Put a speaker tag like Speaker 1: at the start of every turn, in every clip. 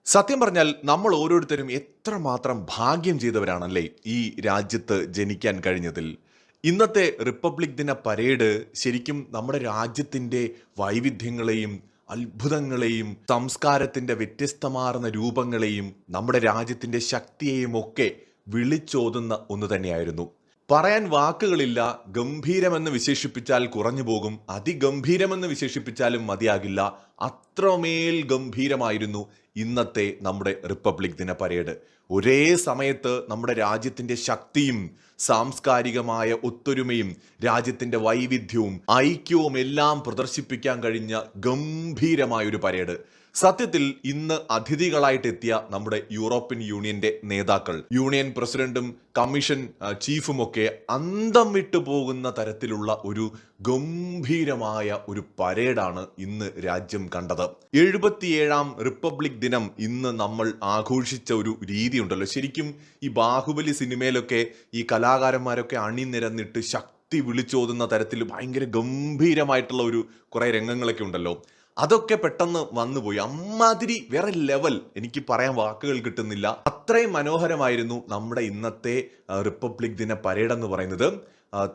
Speaker 1: സത്യം പറഞ്ഞാൽ നമ്മൾ ഓരോരുത്തരും എത്രമാത്രം ഭാഗ്യം ചെയ്തവരാണല്ലേ ഈ രാജ്യത്ത് ജനിക്കാൻ കഴിഞ്ഞതിൽ. ഇന്നത്തെ റിപ്പബ്ലിക് ദിന പരേഡ് ശരിക്കും നമ്മുടെ രാജ്യത്തിൻ്റെ വൈവിധ്യങ്ങളെയും അത്ഭുതങ്ങളെയും സംസ്കാരത്തിൻ്റെ വ്യത്യസ്തമാർന്ന രൂപങ്ങളെയും നമ്മുടെ രാജ്യത്തിൻ്റെ ശക്തിയെയും ഒക്കെ വിളിച്ചോതുന്ന ഒന്ന് തന്നെയായിരുന്നു. പറയാൻ വാക്കുകളില്ല. ഗംഭീരമെന്ന് വിശേഷിപ്പിച്ചാൽ കുറഞ്ഞു പോകും, അതിഗംഭീരമെന്ന് വിശേഷിപ്പിച്ചാലും മതിയാകില്ല. അത്രമേൽ ഗംഭീരമായിരുന്നു ഇന്നത്തെ നമ്മുടെ റിപ്പബ്ലിക് ദിന പരേഡ്. ഒരേ സമയത്ത് നമ്മുടെ രാജ്യത്തിൻ്റെ ശക്തിയും സാംസ്കാരികമായ ഒത്തൊരുമയും രാജ്യത്തിൻ്റെ വൈവിധ്യവും ഐക്യവും എല്ലാം പ്രദർശിപ്പിക്കാൻ കഴിഞ്ഞ ഗംഭീരമായൊരു പരേഡ്. സത്യത്തിൽ ഇന്ന് അതിഥികളായിട്ടെത്തിയ നമ്മുടെ യൂറോപ്യൻ യൂണിയന്റെ നേതാക്കൾ, യൂണിയൻ പ്രസിഡന്റും കമ്മീഷൻ ചീഫുമൊക്കെ അന്തം വിട്ടു പോകുന്ന തരത്തിലുള്ള ഒരു ഗംഭീരമായ ഒരു പരേഡാണ് ഇന്ന് രാജ്യം കണ്ടത്. 77ാം റിപ്പബ്ലിക് ദിനം ഇന്ന് നമ്മൾ ആഘോഷിച്ച ഒരു രീതിയുണ്ടല്ലോ. ശരിക്കും ഈ ബാഹുബലി സിനിമയിലൊക്കെ ഈ കലാകാരന്മാരൊക്കെ അണിനിരന്നിട്ട് ശക്തി വിളിച്ചോതുന്ന തരത്തിൽ ഭയങ്കര ഗംഭീരമായിട്ടുള്ള ഒരു കുറെ രംഗങ്ങളൊക്കെ ഉണ്ടല്ലോ. അതൊക്കെ പെട്ടെന്ന് വന്നുപോയി. അമ്മാതിരി വേറെ ലെവൽ, എനിക്ക് പറയാൻ വാക്കുകൾ കിട്ടുന്നില്ല. അത്രയും മനോഹരമായിരുന്നു നമ്മുടെ ഇന്നത്തെ റിപ്പബ്ലിക് ദിന പരേഡ് എന്ന് പറയുന്നത്.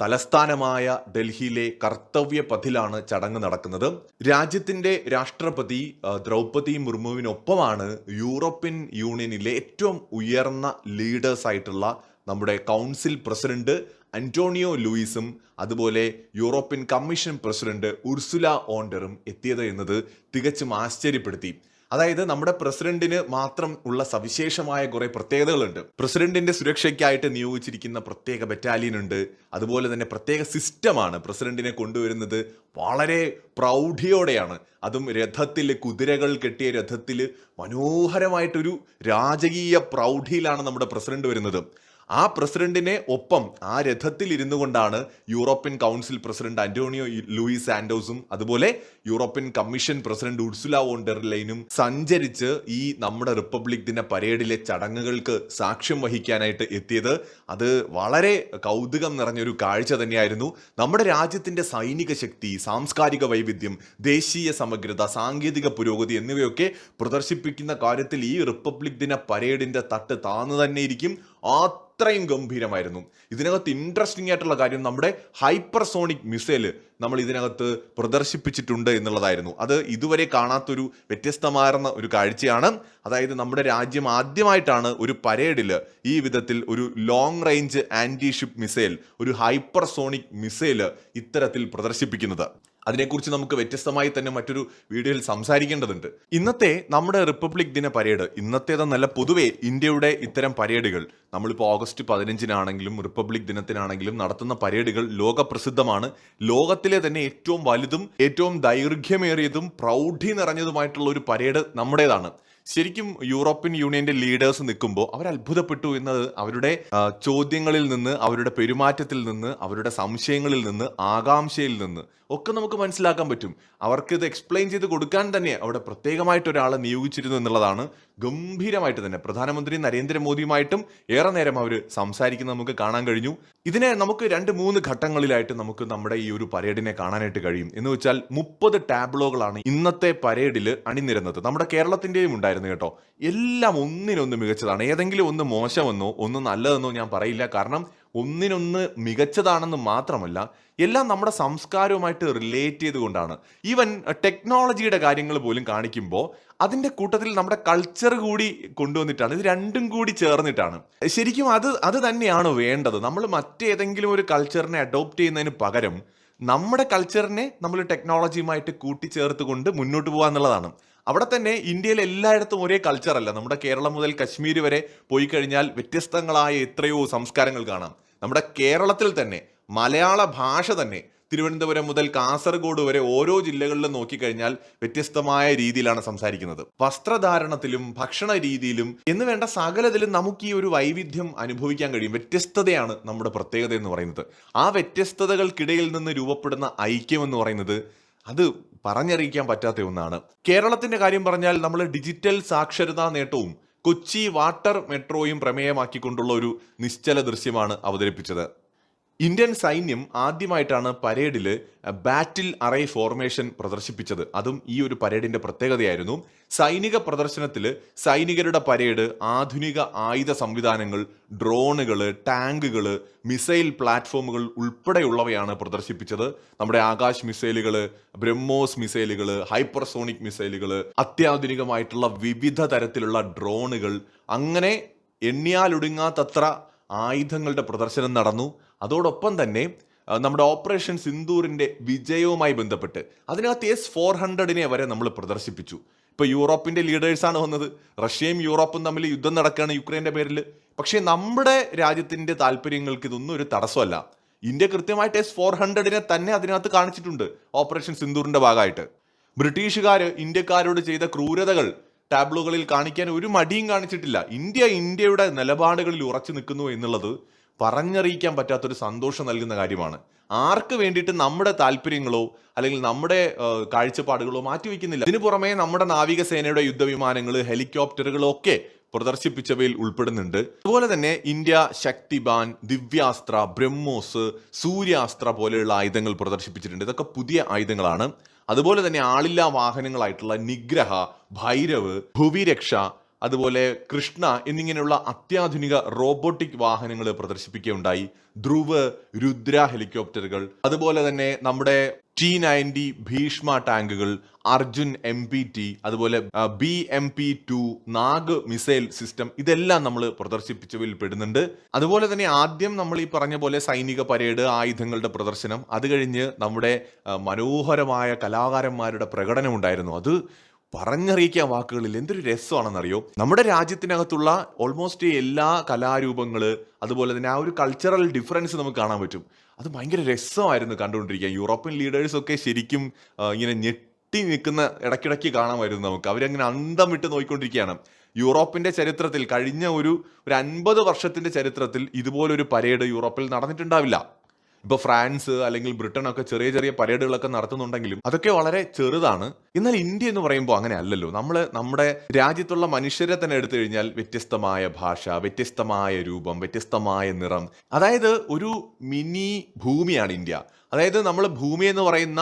Speaker 1: തലസ്ഥാനമായ ഡൽഹിയിലെ കർത്തവ്യ പഥിലാണ് ചടങ്ങ് നടക്കുന്നത്. രാജ്യത്തിന്റെ രാഷ്ട്രപതി ദ്രൗപദി മുർമുവിനൊപ്പമാണ് യൂറോപ്യൻ യൂണിയനിലെ ഏറ്റവും ഉയർന്ന ലീഡേഴ്സ് ആയിട്ടുള്ള നമ്മുടെ കൗൺസിൽ പ്രസിഡന്റ് അന്റോണിയോ ലൂയിസും അതുപോലെ യൂറോപ്യൻ കമ്മീഷൻ പ്രസിഡന്റ് ഉർസുല ഓണ്ടറും എത്തിയത് എന്നത് തികച്ചും ആശ്ചര്യപ്പെടുത്തി. അതായത് നമ്മുടെ പ്രസിഡന്റിന് മാത്രം ഉള്ള സവിശേഷമായ കുറെ പ്രത്യേകതകളുണ്ട്. പ്രസിഡന്റിന്റെ സുരക്ഷയ്ക്കായിട്ട് നിയോഗിച്ചിരിക്കുന്ന പ്രത്യേക ബറ്റാലിയൻ ഉണ്ട്. അതുപോലെ തന്നെ പ്രത്യേക സിസ്റ്റമാണ് പ്രസിഡന്റിനെ കൊണ്ടുവരുന്നത്. വളരെ പ്രൗഢിയോടെയാണ്, അതും രഥത്തിൽ, കുതിരകൾ കെട്ടിയ രഥത്തിൽ മനോഹരമായിട്ടൊരു രാജകീയ പ്രൗഢിയിലാണ് നമ്മുടെ പ്രസിഡന്റ് വരുന്നത്. ആ പ്രസിഡന്റിനെ ഒപ്പം ആ രഥത്തിൽ ഇരുന്നു കൊണ്ടാണ് European council president Antonio Luis സാന്റോസും അതുപോലെ European commission president Ursula von der ലെയ്നും സഞ്ചരിച്ച് ഈ നമ്മുടെ റിപ്പബ്ലിക് ദിന പരേഡിലെ ചടങ്ങുകൾക്ക് സാക്ഷ്യം വഹിക്കാനായിട്ട് എത്തിയത്. അത് വളരെ കൗതുകം നിറഞ്ഞൊരു കാഴ്ച തന്നെയായിരുന്നു. നമ്മുടെ രാജ്യത്തിന്റെ സൈനിക ശക്തി, സാംസ്കാരിക വൈവിധ്യം, ദേശീയ സമഗ്രത, സാങ്കേതിക പുരോഗതി എന്നിവയൊക്കെ പ്രദർശിപ്പിക്കുന്ന കാര്യത്തിൽ ഈ റിപ്പബ്ലിക് ദിന പരേഡിന്റെ തട്ട് താന്നു തന്നെ ഇരിക്കും. അത്രയും ഗംഭീരമായിരുന്നു. ഇതിനകത്ത് ഇൻട്രസ്റ്റിംഗ് ആയിട്ടുള്ള കാര്യം, നമ്മുടെ ഹൈപ്പർസോണിക് മിസൈൽ നമ്മൾ ഇതിനകത്ത് പ്രദർശിപ്പിച്ചിട്ടുണ്ട് എന്നുള്ളതായിരുന്നു. അത് ഇതുവരെ കാണാത്തൊരു വ്യത്യസ്തമാർന്ന ഒരു കാഴ്ചയാണ്. അതായത് നമ്മുടെ രാജ്യം ആദ്യമായിട്ടാണ് ഒരു പരേഡിൽ ഈ വിധത്തിൽ ഒരു long range anti ship missile, ഒരു ഹൈപ്പർസോണിക് മിസൈൽ ഇത്തരത്തിൽ പ്രദർശിപ്പിക്കുന്നത്. അതിനെക്കുറിച്ച് നമുക്ക് വ്യത്യസ്തമായി തന്നെ മറ്റൊരു വീഡിയോയിൽ സംസാരിക്കേണ്ടതുണ്ട്. ഇന്നത്തെ നമ്മുടെ റിപ്പബ്ലിക് ദിന പരേഡ്, ഇന്നത്തേതെന്നല്ല, പൊതുവെ ഇന്ത്യയുടെ ഇത്തരം പരേഡുകൾ, നമ്മളിപ്പോൾ ഓഗസ്റ്റ് 15-നാണെങ്കിലും റിപ്പബ്ലിക് ദിനത്തിനാണെങ്കിലും നടത്തുന്ന പരേഡുകൾ ലോകപ്രസിദ്ധമാണ്. ലോകത്തിലെ തന്നെ ഏറ്റവും വലുതും ഏറ്റവും ദൈർഘ്യമേറിയതും പ്രൗഢി നിറഞ്ഞതുമായിട്ടുള്ള ഒരു പരേഡ് നമ്മുടേതാണ്. ശരിക്കും യൂറോപ്യൻ യൂണിയന്റെ ലീഡേഴ്സ് നിൽക്കുമ്പോൾ അവർ അത്ഭുതപ്പെട്ടു എന്നത് അവരുടെ ചോദ്യങ്ങളിൽ നിന്ന്, അവരുടെ പെരുമാറ്റത്തിൽ നിന്ന്, അവരുടെ സംശയങ്ങളിൽ നിന്ന്, ആകാംക്ഷയിൽ നിന്ന് ഒക്കെ നമുക്ക് മനസ്സിലാക്കാൻ പറ്റും. അവർക്ക് ഇത് എക്സ്പ്ലെയിൻ ചെയ്ത് കൊടുക്കാൻ തന്നെ അവിടെ പ്രത്യേകമായിട്ട് ഒരാളെ നിയോഗിച്ചിരുന്നു എന്നുള്ളതാണ്. ഗംഭീരമായിട്ട് തന്നെ പ്രധാനമന്ത്രി നരേന്ദ്രമോദിയുമായിട്ടും ഏറെ നേരം അവർ സംസാരിക്കുന്നത് നമുക്ക് കാണാൻ കഴിഞ്ഞു. ഇതിനെ നമുക്ക് 2-3 ഘട്ടങ്ങളിലായിട്ട് നമുക്ക് നമ്മുടെ ഈ ഒരു പരേഡിനെ കാണാനായിട്ട് കഴിയും. എന്ന് വെച്ചാൽ 30 ടാബ്ലോകളാണ് ഇന്നത്തെ പരേഡിൽ അണിനിരുന്നത്. നമ്മുടെ കേരളത്തിന്റെയും ഉണ്ടായിരുന്നു കേട്ടോ. എല്ലാം ഒന്നിനൊന്ന് മികച്ചതാണ്. ഏതെങ്കിലും ഒന്ന് മോശമെന്നോ ഒന്ന് നല്ലതെന്നോ ഞാൻ പറയില്ല. കാരണം ഒന്നിനൊന്ന് മികച്ചതാണെന്ന് മാത്രമല്ല, എല്ലാം നമ്മുടെ സംസ്കാരവുമായിട്ട് റിലേറ്റ് ചെയ്തുകൊണ്ടാണ്. ഈവൻ ടെക്നോളജിയുടെ കാര്യങ്ങൾ പോലും കാണിക്കുമ്പോൾ അതിൻ്റെ കൂട്ടത്തിൽ നമ്മുടെ കൾച്ചർ കൂടി കൊണ്ടുവന്നിട്ടാണ്. ഇത് രണ്ടും കൂടി ചേർന്നിട്ടാണ്. ശരിക്കും അത് തന്നെയാണ് വേണ്ടത്. നമ്മൾ മറ്റേതെങ്കിലും ഒരു കൾച്ചറിനെ അഡോപ്റ്റ് ചെയ്യുന്നതിന് പകരം നമ്മുടെ കൾച്ചറിനെ നമ്മൾ ടെക്നോളജിയുമായിട്ട് കൂട്ടിച്ചേർത്തുകൊണ്ട് മുന്നോട്ട് പോകുക എന്നുള്ളതാണ്. അവിടെ തന്നെ ഇന്ത്യയിൽ എല്ലായിടത്തും ഒരേ കൾച്ചറല്ല. നമ്മുടെ കേരളം മുതൽ കശ്മീർ വരെ പോയി കഴിഞ്ഞാൽ വ്യത്യസ്തങ്ങളായ എത്രയോ സംസ്കാരങ്ങൾ കാണാം. നമ്മുടെ കേരളത്തിൽ തന്നെ മലയാള ഭാഷ തന്നെ തിരുവനന്തപുരം മുതൽ കാസർഗോഡ് വരെ ഓരോ ജില്ലകളിലും നോക്കിക്കഴിഞ്ഞാൽ വ്യത്യസ്തമായ രീതിയിലാണ് സംസാരിക്കുന്നത്. വസ്ത്രധാരണത്തിലും ഭക്ഷണ രീതിയിലും എന്ന് വേണ്ട സകലതിലും നമുക്ക് ഈ ഒരു വൈവിധ്യം അനുഭവിക്കാൻ കഴിയും. വ്യത്യസ്തതയാണ് നമ്മുടെ പ്രത്യേകത എന്ന് പറയുന്നത്. ആ വ്യത്യസ്തതകൾക്കിടയിൽ നിന്ന് രൂപപ്പെടുന്ന ഐക്യം എന്ന് പറയുന്നത് അത് പറഞ്ഞറിയിക്കാൻ പറ്റാത്ത ഒന്നാണ്. കേരളത്തിന്റെ കാര്യം പറഞ്ഞാൽ നമ്മൾ ഡിജിറ്റൽ സാക്ഷരതാ നേട്ടവും കൊച്ചി വാട്ടർ മെട്രോയും പ്രമേയമാക്കിക്കൊണ്ടുള്ള ഒരു നിശ്ചല ദൃശ്യമാണ് അവതരിപ്പിച്ചത്. ഇന്ത്യൻ സൈന്യം ആദ്യമായിട്ടാണ് പരേഡിൽ ബാറ്റിൽ അറേ ഫോർമേഷൻ പ്രദർശിപ്പിച്ചത്. അതും ഈ ഒരു പരേഡിന്റെ പ്രത്യേകതയായിരുന്നു. സൈനിക പ്രദർശനത്തിൽ സൈനികരുടെ പരേഡ് ആധുനിക ആയുധ സംവിധാനങ്ങൾ, ഡ്രോണുകൾ, ടാങ്കുകൾ, മിസൈൽ പ്ലാറ്റ്ഫോമുകൾ ഉൾപ്പെടെയുള്ളവയാണ് പ്രദർശിപ്പിച്ചത്. നമ്മുടെ ആകാശ് മിസൈലുകൾ, ബ്രഹ്മോസ് മിസൈലുകൾ, ഹൈപ്പർസോണിക് മിസൈലുകൾ, അത്യാധുനികമായിട്ടുള്ള വിവിധ തരത്തിലുള്ള ഡ്രോണുകൾ, അങ്ങനെ എണ്ണിയാലൊടുങ്ങാത്തത്ര ആയുധങ്ങളുടെ പ്രദർശനം നടന്നു. അതോടൊപ്പം തന്നെ നമ്മുടെ ഓപ്പറേഷൻ സിന്ദൂറിന്റെ വിജയവുമായി ബന്ധപ്പെട്ട് അതിനകത്ത് S-400 വരെ നമ്മൾ പ്രദർശിപ്പിച്ചു. ഇപ്പൊ യൂറോപ്പിന്റെ ലീഡേഴ്സാണ് വന്നത്. റഷ്യയും യൂറോപ്പും തമ്മിൽ യുദ്ധം നടക്കുകയാണ് യുക്രൈന്റെ പേരിൽ. പക്ഷേ നമ്മുടെ രാജ്യത്തിന്റെ താല്പര്യങ്ങൾക്ക് ഇതൊന്നും ഒരു തടസ്സമല്ല. ഇന്ത്യ കൃത്യമായിട്ട് S-400 തന്നെ അതിനകത്ത് കാണിച്ചിട്ടുണ്ട് ഓപ്പറേഷൻ സിന്ദൂറിന്റെ ഭാഗമായിട്ട്. ബ്രിട്ടീഷുകാർ ഇന്ത്യക്കാരോട് ചെയ്ത ക്രൂരതകൾ ടാബ്ലോകളിൽ കാണിക്കാൻ ഒരു മടിയും കാണിച്ചിട്ടില്ല. ഇന്ത്യയുടെ നിലപാടുകളിൽ ഉറച്ചു നിൽക്കുന്നു എന്നുള്ളത് പറഞ്ഞറിയിക്കാൻ പറ്റാത്തൊരു സന്തോഷം നൽകുന്ന കാര്യമാണ്. ആർക്ക് വേണ്ടിയിട്ട് നമ്മുടെ താല്പര്യങ്ങളോ അല്ലെങ്കിൽ നമ്മുടെ കാഴ്ചപ്പാടുകളോ മാറ്റിവെക്കുന്നില്ല. ഇതിനു പുറമെ നമ്മുടെ നാവികസേനയുടെ യുദ്ധവിമാനങ്ങൾ, ഹെലികോപ്റ്ററുകളോ ഒക്കെ പ്രദർശിപ്പിച്ചവയിൽ ഉൾപ്പെടുന്നുണ്ട്. അതുപോലെ തന്നെ ഇന്ത്യ ശക്തിബാൻ, ദിവ്യാസ്ത്ര, ബ്രഹ്മോസ്, സൂര്യാസ്ത്ര പോലെയുള്ള ആയുധങ്ങൾ പ്രദർശിപ്പിച്ചിട്ടുണ്ട്. ഇതൊക്കെ പുതിയ ആയുധങ്ങളാണ്. അതുപോലെ തന്നെ ആളില്ലാ വാഹനങ്ങളായിട്ടുള്ള നിഗ്രഹ, ഭൈരവ്, ഭുവിരക്ഷ, അതുപോലെ കൃഷ്ണ എന്നിങ്ങനെയുള്ള അത്യാധുനിക റോബോട്ടിക് വാഹനങ്ങൾ പ്രദർശിപ്പിക്കുകയുണ്ടായി. ധ്രുവ്, രുദ്ര ഹെലികോപ്റ്ററുകൾ, അതുപോലെ തന്നെ നമ്മുടെ T-90 ഭീഷ്മ ടാങ്കുകൾ, അർജുൻ MP-T, അതുപോലെ BMP-2 നാഗ് മിസൈൽ സിസ്റ്റം, ഇതെല്ലാം നമ്മൾ പ്രദർശിപ്പിച്ചവയിൽ പെടുന്നുണ്ട്. അതുപോലെ തന്നെ ആദ്യം നമ്മൾ ഈ പറഞ്ഞ പോലെ സൈനിക പരേഡ്, ആയുധങ്ങളുടെ പ്രദർശനം, അത് കഴിഞ്ഞ് നമ്മുടെ മനോഹരമായ കലാകാരന്മാരുടെ പ്രകടനം ഉണ്ടായിരുന്നു. അത് പറഞ്ഞറിയിക്കാൻ വാക്കുകളിൽ എന്തൊരു രസമാണെന്നറിയോ. നമ്മുടെ രാജ്യത്തിനകത്തുള്ള ഓൾമോസ്റ്റ് എല്ലാ കലാരൂപങ്ങള്, അതുപോലെ തന്നെ ആ ഒരു കൾച്ചറൽ ഡിഫറൻസ് നമുക്ക് കാണാൻ പറ്റും. അത് ഭയങ്കര രസമായിരുന്നു കണ്ടുകൊണ്ടിരിക്കുക. യൂറോപ്യൻ ലീഡേഴ്സ് ഒക്കെ ശരിക്കും ഇങ്ങനെ ഞെട്ടി നിൽക്കുന്ന ഇടയ്ക്കിടയ്ക്ക് കാണാമായിരുന്നു നമുക്ക്. അവരങ്ങനെ അന്തം വിട്ട് നോക്കിക്കൊണ്ടിരിക്കുകയാണ്. യൂറോപ്പിന്റെ ചരിത്രത്തിൽ കഴിഞ്ഞ ഒരു 50 വർഷത്തിന്റെ ചരിത്രത്തിൽ ഇതുപോലൊരു പരേഡ് യൂറോപ്പിൽ നടന്നിട്ടുണ്ടാവില്ല. ഇപ്പൊ ഫ്രാൻസ് അല്ലെങ്കിൽ ബ്രിട്ടൻ ഒക്കെ ചെറിയ ചെറിയ പരേഡുകളൊക്കെ നടത്തുന്നുണ്ടെങ്കിലും അതൊക്കെ വളരെ ചെറുതാണ്. എന്നാൽ ഇന്ത്യ എന്ന് പറയുമ്പോൾ അങ്ങനെ അല്ലല്ലോ. നമ്മുടെ രാജ്യത്തുള്ള മനുഷ്യരെ തന്നെ എടുത്തു കഴിഞ്ഞാൽ വ്യത്യസ്തമായ ഭാഷ, വ്യത്യസ്തമായ രൂപം, വ്യത്യസ്തമായ നിറം, അതായത് ഒരു മിനി ഭൂമിയാണ് ഇന്ത്യ. അതായത് നമ്മൾ ഭൂമി എന്ന് പറയുന്ന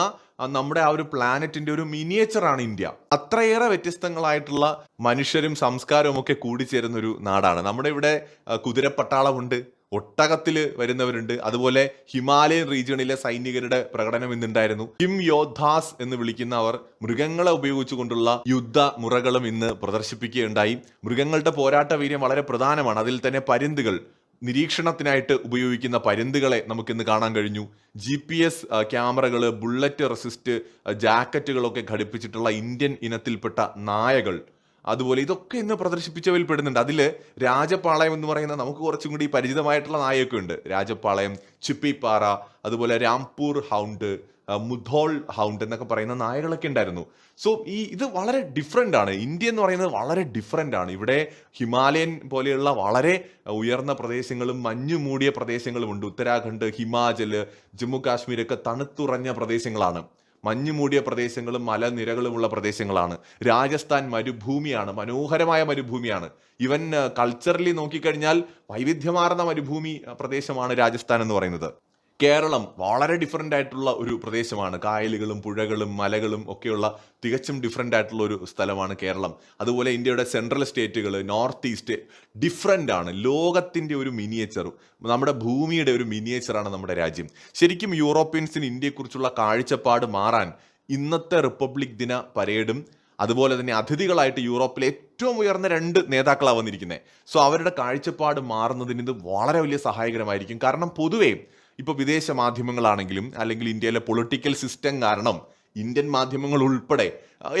Speaker 1: നമ്മുടെ ആ ഒരു പ്ലാനറ്റിന്റെ ഒരു മിനിയേച്ചറാണ് ഇന്ത്യ. അത്രയേറെ വ്യത്യസ്തങ്ങളായിട്ടുള്ള മനുഷ്യരും സംസ്കാരവും ഒക്കെ കൂടിച്ചേരുന്ന ഒരു നാടാണ്. നമ്മുടെ ഇവിടെ കുതിരപ്പട്ടാളമുണ്ട്, ഒട്ടകത്തിൽ വരുന്നവരുണ്ട്. അതുപോലെ ഹിമാലയൻ റീജിയണിലെ സൈനികരുടെ പ്രകടനം ഇന്നുണ്ടായിരുന്നു. ഹിം യോദ്ധാസ് എന്ന് വിളിക്കുന്ന അവർ മൃഗങ്ങളെ ഉപയോഗിച്ചുകൊണ്ടുള്ള യുദ്ധ മുറകളും ഇന്ന് പ്രദർശിപ്പിക്കുകയുണ്ടായി. മൃഗങ്ങളുടെ പോരാട്ട വീര്യം വളരെ പ്രധാനമാണ്. അതിൽ തന്നെ പരുന്തുകൾ, നിരീക്ഷണത്തിനായിട്ട് ഉപയോഗിക്കുന്ന പരുന്തുകളെ നമുക്കിന്ന് കാണാൻ കഴിഞ്ഞു. GPS ക്യാമറകൾ, ബുള്ളറ്റ് റെസിസ്റ്റ് ജാക്കറ്റുകളൊക്കെ ഘടിപ്പിച്ചിട്ടുള്ള ഇന്ത്യൻ ഇനത്തിൽപ്പെട്ട നായകൾ, അതുപോലെ ഇതൊക്കെ ഇന്ന് പ്രദർശിപ്പിച്ചവയിൽ പെടുന്നുണ്ട്. അതിൽ രാജപാളയം എന്ന് പറയുന്ന നമുക്ക് കുറച്ചും കൂടി പരിചിതമായിട്ടുള്ള നായൊക്കെ ഉണ്ട്. രാജപാളയം, ചിപ്പിപ്പാറ, അതുപോലെ രാംപൂർ ഹൗണ്ട്, മുധോൾ ഹൗണ്ട് എന്നൊക്കെ പറയുന്ന നായകളൊക്കെ ഉണ്ടായിരുന്നു. സോ ഇത് വളരെ ഡിഫറെൻ്റ് ആണ്. ഇന്ത്യ എന്ന് പറയുന്നത് വളരെ ഡിഫറെൻ്റ് ആണ്. ഇവിടെ ഹിമാലയൻ പോലെയുള്ള വളരെ ഉയർന്ന പ്രദേശങ്ങളും മഞ്ഞു മൂടിയ പ്രദേശങ്ങളും ഉണ്ട്. ഉത്തരാഖണ്ഡ്, ഹിമാചൽ, ജമ്മു കാശ്മീരൊക്കെ തണുത്തുറഞ്ഞ പ്രദേശങ്ങളാണ്. മഞ്ഞു മൂടിയ പ്രദേശങ്ങളും മലനിരകളുമുള്ള പ്രദേശങ്ങളാണ്. രാജസ്ഥാൻ മരുഭൂമിയാണ്, മനോഹരമായ മരുഭൂമിയാണ്. ഈവൻ കൾച്ചറലി നോക്കിക്കഴിഞ്ഞാൽ വൈവിധ്യമാർന്ന മരുഭൂമി പ്രദേശമാണ് രാജസ്ഥാൻ എന്ന് പറയുന്നത്. കേരളം വളരെ ഡിഫറെൻ്റ് ആയിട്ടുള്ള ഒരു പ്രദേശമാണ്. കായലുകളും പുഴകളും മലകളും ഒക്കെയുള്ള തികച്ചും ഡിഫറെൻ്റ് ആയിട്ടുള്ള ഒരു സ്ഥലമാണ് കേരളം. അതുപോലെ ഇന്ത്യയുടെ സെൻട്രൽ സ്റ്റേറ്റുകൾ, നോർത്ത് ഈസ്റ്റ് ഡിഫറെൻ്റ് ആണ്. ലോകത്തിൻ്റെ ഒരു മിനിയേച്ചർ, നമ്മുടെ ഭൂമിയുടെ ഒരു മിനിയേച്ചറാണ് നമ്മുടെ രാജ്യം. ശരിക്കും യൂറോപ്യൻസിന് ഇന്ത്യയെക്കുറിച്ചുള്ള കാഴ്ചപ്പാട് മാറാൻ ഇന്നത്തെ റിപ്പബ്ലിക് ദിന പരേഡും അതുപോലെ തന്നെ അതിഥികളായിട്ട് യൂറോപ്പിലെ ഏറ്റവും ഉയർന്ന 2 നേതാക്കളാണ് വന്നിരിക്കുന്നത്. സോ അവരുടെ കാഴ്ചപ്പാട് മാറുന്നതിന് ഇത് വളരെ വലിയ സഹായകരമായിരിക്കും. കാരണം പൊതുവേ ഇപ്പോൾ വിദേശ മാധ്യമങ്ങളാണെങ്കിലും അല്ലെങ്കിൽ ഇന്ത്യയിലെ പൊളിറ്റിക്കൽ സിസ്റ്റം കാരണം ഇന്ത്യൻ മാധ്യമങ്ങൾ ഉൾപ്പെടെ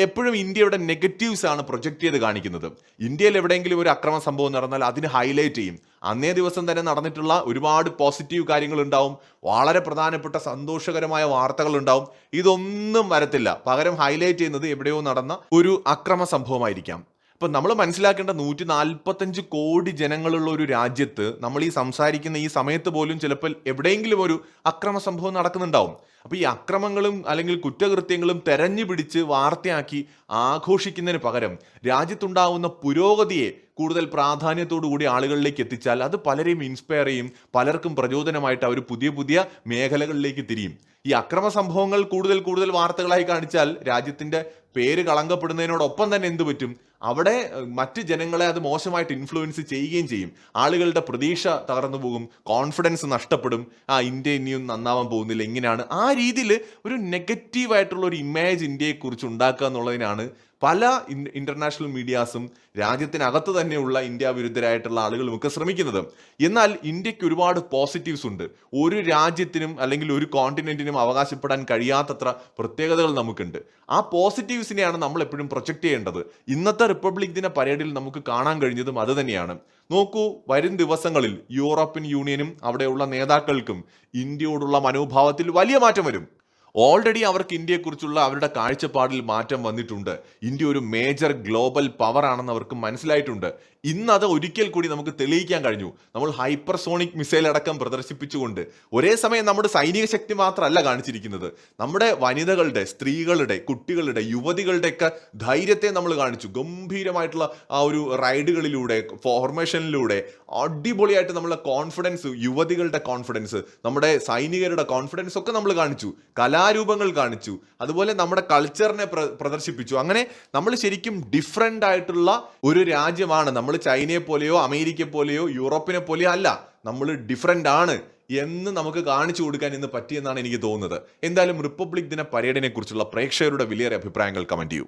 Speaker 1: എപ്പോഴും ഇന്ത്യയുടെ നെഗറ്റീവ്സ് ആണ് പ്രൊജക്റ്റ് ചെയ്ത് കാണിക്കുന്നത്. ഇന്ത്യയിൽ എവിടെയെങ്കിലും ഒരു അക്രമ സംഭവം നടന്നാൽ അതിന് ഹൈലൈറ്റ് ചെയ്യും. അന്നേ ദിവസം തന്നെ നടന്നിട്ടുള്ള ഒരുപാട് പോസിറ്റീവ് കാര്യങ്ങൾ ഉണ്ടാവും, വളരെ പ്രധാനപ്പെട്ട സന്തോഷകരമായ വാർത്തകൾ ഉണ്ടാവും. ഇതൊന്നും വരത്തില്ല. പകരം ഹൈലൈറ്റ് ചെയ്യുന്നത് എവിടെയോ നടന്ന ഒരു അക്രമ സംഭവമായിരിക്കാം. ഇപ്പം നമ്മൾ മനസ്സിലാക്കേണ്ട 145 കോടി ജനങ്ങളുള്ള ഒരു രാജ്യത്ത് നമ്മൾ ഈ സംസാരിക്കുന്ന ഈ സമയത്ത് പോലും ചിലപ്പോൾ എവിടെയെങ്കിലും ഒരു അക്രമ സംഭവം നടക്കുന്നുണ്ടാവും. അപ്പോൾ ഈ അക്രമങ്ങളും അല്ലെങ്കിൽ കുറ്റകൃത്യങ്ങളും തെരഞ്ഞു പിടിച്ച് വാർത്തയാക്കി ആഘോഷിക്കുന്നതിന് പകരം രാജ്യത്തുണ്ടാവുന്ന പുരോഗതിയെ കൂടുതൽ പ്രാധാന്യത്തോടു കൂടി ആളുകളിലേക്ക് എത്തിച്ചാൽ അത് പലരെയും ഇൻസ്പയർ ചെയ്യും, പലർക്കും പ്രചോദനമായിട്ട് അവർ പുതിയ പുതിയ മേഖലകളിലേക്ക് തിരിയും. ഈ അക്രമ സംഭവങ്ങൾ കൂടുതൽ കൂടുതൽ വാർത്തകളായി കാണിച്ചാൽ രാജ്യത്തിന്റെ പേര് കളങ്കപ്പെടുന്നതിനോടൊപ്പം തന്നെ എന്ത് പറ്റും, അവിടെ മറ്റ് ജനങ്ങളെ അത് മോശമായിട്ട് ഇൻഫ്ലുവൻസ് ചെയ്യുകയും ചെയ്യും. ആളുകളുടെ പ്രതീക്ഷ തകർന്നു പോകും, കോൺഫിഡൻസ് നഷ്ടപ്പെടും. ഇന്ത്യ ഇനിയും നന്നാവാൻ പോകുന്നില്ല, ഇങ്ങനെയാണ്. ആ രീതിയിൽ ഒരു നെഗറ്റീവായിട്ടുള്ള ഒരു ഇമേജ് ഇന്ത്യയെക്കുറിച്ച് ഉണ്ടാക്കുക എന്നുള്ളതിനാണ് പല ഇന്റർനാഷണൽ മീഡിയാസും രാജ്യത്തിനകത്ത് തന്നെയുള്ള ഇന്ത്യ വിരുദ്ധരായിട്ടുള്ള ആളുകളും ഒക്കെ ശ്രമിക്കുന്നത്. എന്നാൽ ഇന്ത്യക്ക് ഒരുപാട് പോസിറ്റീവ്സ് ഉണ്ട്. ഒരു രാജ്യത്തിനും അല്ലെങ്കിൽ ഒരു കോണ്ടിനെന്റിനും അവകാശപ്പെടാൻ കഴിയാത്തത്ര പ്രത്യേകതകൾ നമുക്കുണ്ട്. ആ പോസിറ്റീവ്സിനെയാണ് നമ്മൾ എപ്പോഴും പ്രൊജക്ട് ചെയ്യേണ്ടത്. ഇന്നത്തെ റിപ്പബ്ലിക് ദിന പരേഡിൽ നമുക്ക് കാണാൻ കഴിഞ്ഞതും അത് തന്നെയാണ്. നോക്കൂ, വരും ദിവസങ്ങളിൽ യൂറോപ്യൻ യൂണിയനും അവിടെയുള്ള നേതാക്കൾക്കും ഇന്ത്യയോടുള്ള മനോഭാവത്തിൽ വലിയ മാറ്റം വരും. ഓൾറെഡി അവർക്ക് ഇന്ത്യയെക്കുറിച്ചുള്ള അവരുടെ കാഴ്ചപ്പാടിൽ മാറ്റം വന്നിട്ടുണ്ട്. ഇന്ത്യ ഒരു മേജർ ഗ്ലോബൽ പവർ ആണെന്ന് അവർക്ക് മനസ്സിലായിട്ടുണ്ട്. ഇന്ന് അത് ഒരിക്കൽ കൂടി നമുക്ക് തെളിയിക്കാൻ കഴിഞ്ഞു. നമ്മൾ ഹൈപ്പർസോണിക് മിസൈൽ അടക്കം പ്രദർശിപ്പിച്ചുകൊണ്ട് ഒരേ സമയം നമ്മുടെ സൈനിക ശക്തി മാത്രമല്ല കാണിച്ചിരിക്കുന്നത്, നമ്മുടെ വനിതകളുടെ, സ്ത്രീകളുടെ, കുട്ടികളുടെ, യുവതികളുടെയൊക്കെ ധൈര്യത്തെ നമ്മൾ കാണിച്ചു. ഗംഭീരമായിട്ടുള്ള ആ ഒരു റൈഡുകളിലൂടെ, ഫോർമേഷനിലൂടെ അടിപൊളിയായിട്ട് നമ്മളെ കോൺഫിഡൻസ്, യുവതികളുടെ കോൺഫിഡൻസ്, നമ്മുടെ സൈനികരുടെ കോൺഫിഡൻസ് ഒക്കെ നമ്മൾ കാണിച്ചു. കലാരൂപങ്ങൾ കാണിച്ചു, അതുപോലെ നമ്മുടെ കൾച്ചറിനെ പ്രദർശിപ്പിച്ചു. അങ്ങനെ നമ്മൾ ശരിക്കും ഡിഫറെൻ്റ് ആയിട്ടുള്ള ഒരു രാജ്യമാണ്. നമ്മൾ ചൈനയെ പോലെയോ അമേരിക്കയെ പോലെയോ യൂറോപ്പിനെ പോലെയോ അല്ല, നമ്മൾ ഡിഫറെൻ്റ് ആണ് എന്ന് നമുക്ക് കാണിച്ചു കൊടുക്കാൻ ഇന്ന് പറ്റിയെന്നാണ് എനിക്ക് തോന്നുന്നത്. എന്തായാലും റിപ്പബ്ലിക് ദിന പരേഡിനെ കുറിച്ചുള്ള പ്രേക്ഷകരുടെ വിലയേറിയ അഭിപ്രായങ്ങൾ കമന്റ് ചെയ്യൂ.